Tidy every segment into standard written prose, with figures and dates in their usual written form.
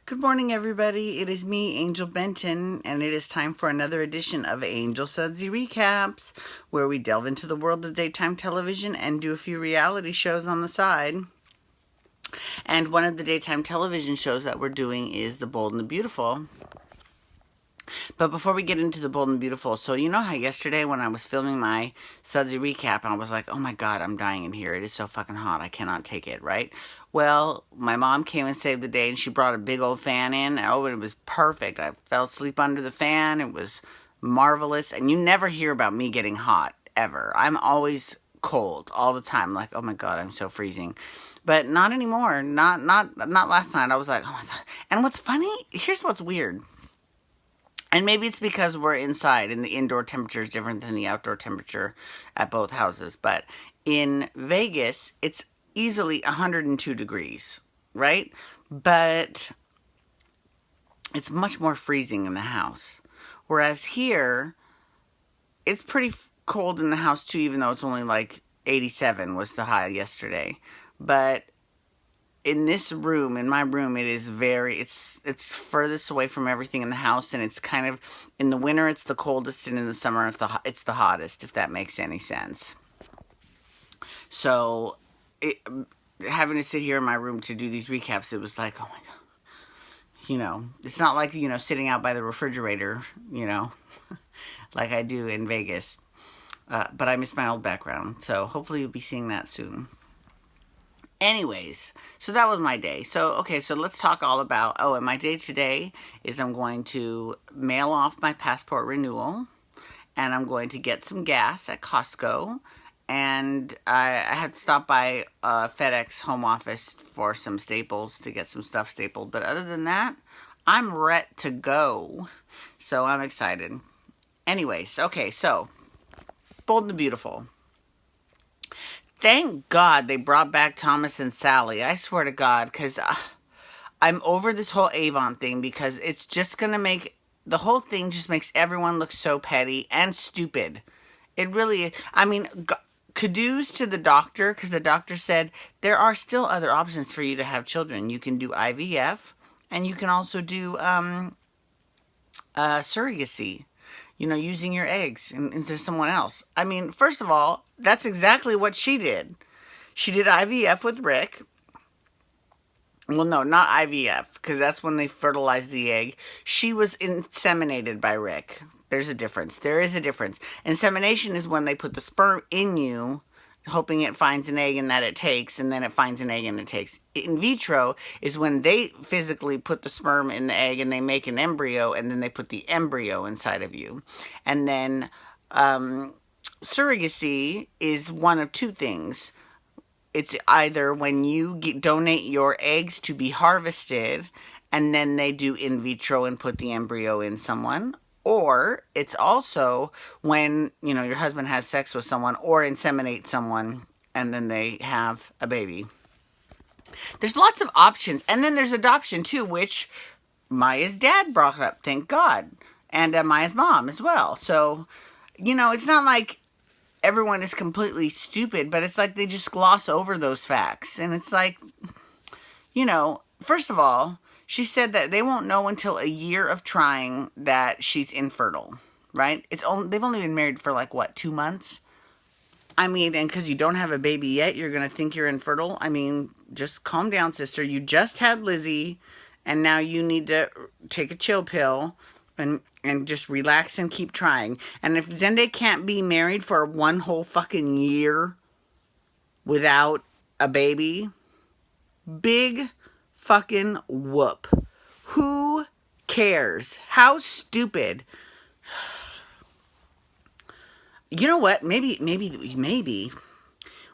Good morning, everybody. It is me, Angel Benton, and it is time for another edition of Angel Sudsy Recaps, where we delve into the world of daytime television and do a few reality shows on the side. And one of the daytime television shows that we're doing is The Bold and the Beautiful. But before we get into The Bold and Beautiful, so you know how yesterday when I was filming my Sudsy recap, I was like, oh my god, I'm dying in here. It is so fucking hot. I cannot take it, right? Well, my mom came and saved the day and she brought a big old fan in. Oh, it was perfect. I fell asleep under the fan. It was marvelous. And you never hear about me getting hot, ever. I'm always cold all the time. Like, oh my god, I'm so freezing. But not anymore. Not last night. I was like, oh my god. And what's funny? Here's what's weird. And maybe it's because we're inside and the indoor temperature is different than the outdoor temperature at both houses. But in Vegas, it's easily 102 degrees, right? But it's much more freezing in the house. Whereas here, it's pretty cold in the house too, even though it's only like 87 was the high yesterday. But in this room, in my room, it is it's furthest away from everything in the house, and it's kind of, in the winter it's the coldest, and in the summer it's the hottest, if that makes any sense. So, having to sit here in my room to do these recaps, it was like, oh my god. It's not like, sitting out by the refrigerator, like I do in Vegas. But I miss my old background, so hopefully you'll be seeing that soon. Anyways, so that was my day. So let's talk all about, and my day today is I'm going to mail off my passport renewal, and I'm going to get some gas at Costco, and I had to stop by FedEx home office for some staples to get some stuff stapled, but other than that, I'm ready to go, so I'm excited. Anyways, so, Bold and the Beautiful. Thank God they brought back Thomas and Sally. I swear to God, because I'm over this whole Avon thing, because it's just going to make, the whole thing just makes everyone look so petty and stupid. It really, I mean, kudos to the doctor, because the doctor said there are still other options for you to have children. You can do IVF, and you can also do surrogacy. Using your eggs instead of someone else. I mean, first of all, that's exactly what she did. She did IVF with Rick. Well, no, not IVF, because that's when they fertilized the egg. She was inseminated by Rick. There's a difference. There is a difference. Insemination is when they put the sperm in you, hoping it finds an egg and that it takes, and then it finds an egg and it takes. In vitro is when they physically put the sperm in the egg and they make an embryo, and then they put the embryo inside of you. And then surrogacy is one of two things. It's either when you donate your eggs to be harvested, and then they do in vitro and put the embryo in someone, or it's also when, your husband has sex with someone or inseminate someone and then they have a baby. There's lots of options. And then there's adoption too, which Maya's dad brought up, thank God. And Maya's mom as well. So, it's not like everyone is completely stupid, but it's like they just gloss over those facts. And it's like, first of all, she said that they won't know until a year of trying that she's infertile, right? They've only been married for 2 months? I mean, and because you don't have a baby yet, you're going to think you're infertile? I mean, just calm down, sister. You just had Lizzie, and now you need to take a chill pill and just relax and keep trying. And if Zende can't be married for one whole fucking year without a baby, big fucking whoop. Who cares? How stupid. You know what? Maybe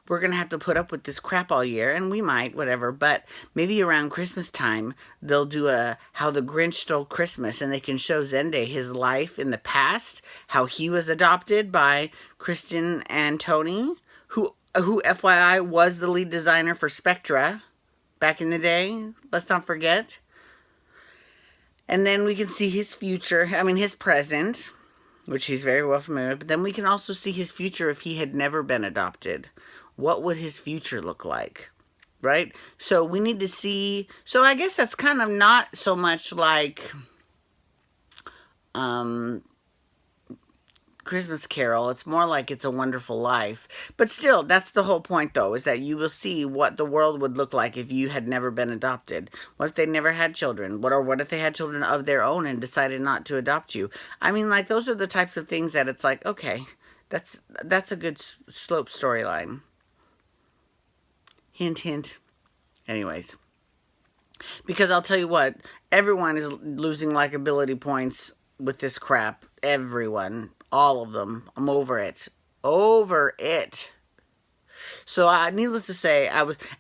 we're going to have to put up with this crap all year, and we might, whatever, but maybe around Christmas time, they'll do a How the Grinch Stole Christmas, and they can show Zende his life in the past, how he was adopted by Kristen and Tony, who FYI was the lead designer for Spectra back in the day, let's not forget. And then we can see his future, his present, which he's very well familiar with, but then we can also see his future if he had never been adopted. What would his future look like? right? So we need to see. So I guess that's kind of not so much like um, Christmas Carol. It's more like It's a Wonderful Life. But still, that's the whole point, though, is that you will see what the world would look like if you had never been adopted. What if they never had children? What if they had children of their own and decided not to adopt you? I mean, like, those are the types of things that it's like, okay, that's a good slope storyline. Hint, hint. Anyways, because I'll tell you what, everyone is losing likability points with this crap. Everyone. All of them. I'm over it. Over it. So, needless to say,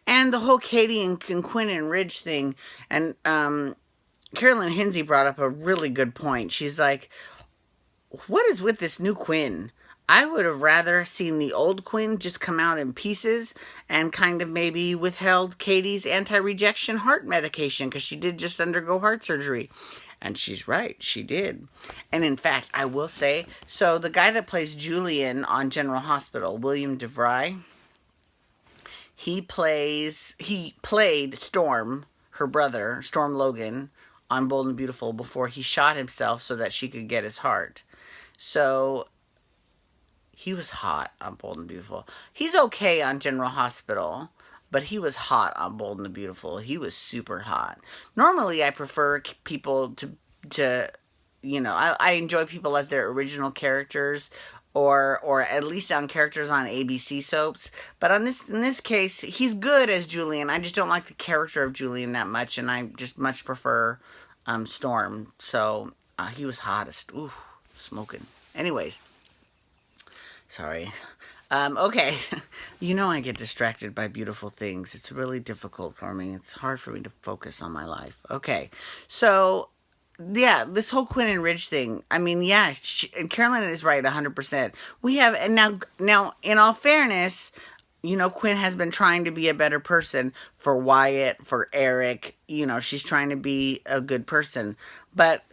and the whole Katie and Quinn and Ridge thing, and Carolyn Hinsey brought up a really good point. She's like, what is with this new Quinn? I would have rather seen the old Quinn just come out in pieces and kind of maybe withheld Katie's anti-rejection heart medication because she did just undergo heart surgery. And she's right, she did. And in fact, I will say, so the guy that plays Julian on General Hospital, William DeVry, he played Storm, her brother, Storm Logan, on Bold and Beautiful before he shot himself so that she could get his heart. So he was hot on Bold and Beautiful. He's okay on General Hospital, but he was hot on Bold and the Beautiful. He was super hot. Normally, I prefer people to I enjoy people as their original characters, or at least on characters on ABC soaps. But in this case, he's good as Julian. I just don't like the character of Julian that much, and I just much prefer Storm. So he was hottest. Ooh, smoking. Anyways. Sorry. Okay. I get distracted by beautiful things. It's really difficult for me. It's hard for me to focus on my life. Okay. So, yeah, this whole Quinn and Ridge thing. I mean, yeah, and Carolyn is right 100%. We have, and now, in all fairness, Quinn has been trying to be a better person for Wyatt, for Eric. She's trying to be a good person. But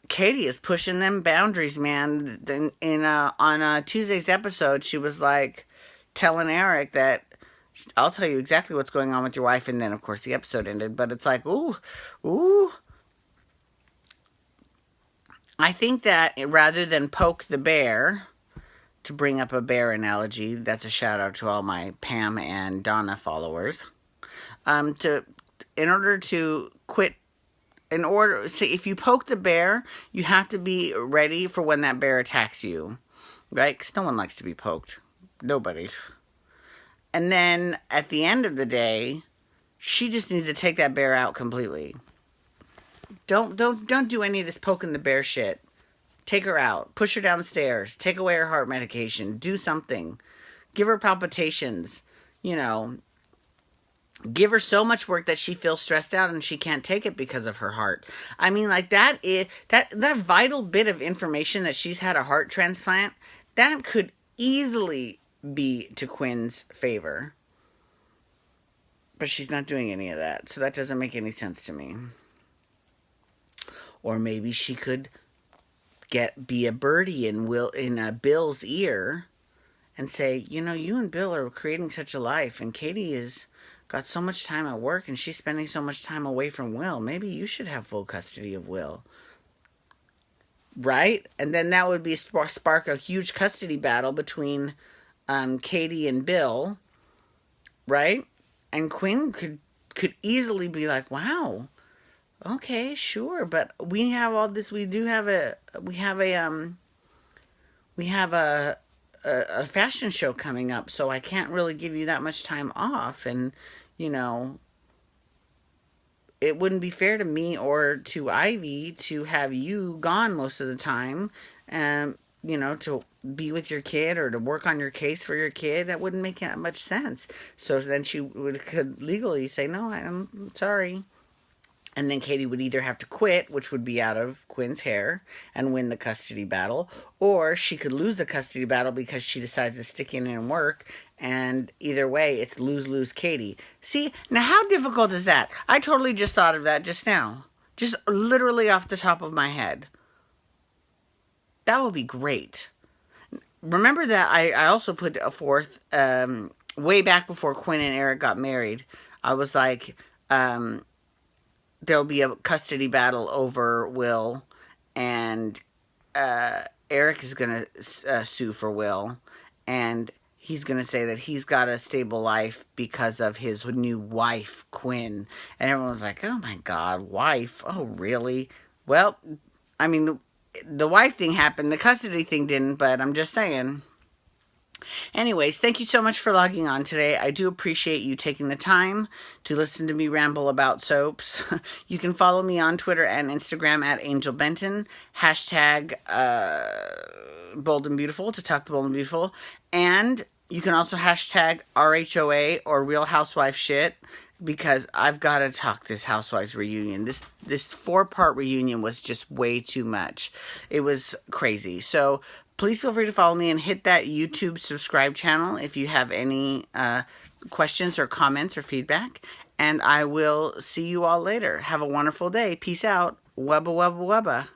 Katie is pushing them boundaries, man. On Tuesday's episode, she was like telling Eric that I'll tell you exactly what's going on with your wife, and then of course the episode ended. But it's like, ooh. I think that rather than poke the bear, to bring up a bear analogy, that's a shout out to all my Pam and Donna followers. In order to quit. If you poke the bear, you have to be ready for when that bear attacks you, right? Because no one likes to be poked. Nobody. And then at the end of the day, she just needs to take that bear out completely. Don't do any of this poking the bear shit. Take her out. Push her down the stairs. Take away her heart medication. Do something. Give her palpitations. Give her so much work that she feels stressed out and she can't take it because of her heart. I mean, like that vital bit of information that she's had a heart transplant, that could easily be to Quinn's favor. But she's not doing any of that, so that doesn't make any sense to me. Or maybe she could be a birdie in Bill's ear and say, you and Bill are creating such a life, and Katie is got so much time at work and she's spending so much time away from Will. Maybe you should have full custody of Will. Right? And then that would be spark a huge custody battle between Katie and Bill. Right? And Quinn could easily be like, wow, okay, sure. But we have all this. We have a fashion show coming up, so I can't really give you that much time off. And it wouldn't be fair to me or to Ivy to have you gone most of the time, and to be with your kid or to work on your case for your kid. That wouldn't make that much sense. So then she could legally say, no, I'm sorry. And then Katie would either have to quit, which would be out of Quinn's hair, and win the custody battle, or she could lose the custody battle because she decides to stick in and work, and either way, it's lose-lose Katie. See, now how difficult is that? I totally just thought of that just now. Just literally off the top of my head. That would be great. Remember that I also put forth way back before Quinn and Eric got married, I was like, there'll be a custody battle over Will, and Eric is going to sue for Will, and he's going to say that he's got a stable life because of his new wife, Quinn. And everyone's like, oh my God, wife? Oh, really? Well, I mean, the wife thing happened, the custody thing didn't, but I'm just saying. Anyways, thank you so much for logging on today. I do appreciate you taking the time to listen to me ramble about soaps. You can follow me on Twitter and Instagram at Angel Benton, hashtag Bold and Beautiful to talk to Bold and Beautiful. And you can also hashtag RHOA or Real Housewife Shit, because I've got to talk this Housewives reunion. This 4-part reunion was just way too much. It was crazy. So please feel free to follow me and hit that YouTube subscribe channel if you have any questions or comments or feedback. And I will see you all later. Have a wonderful day. Peace out. Wubba, wubba, wubba.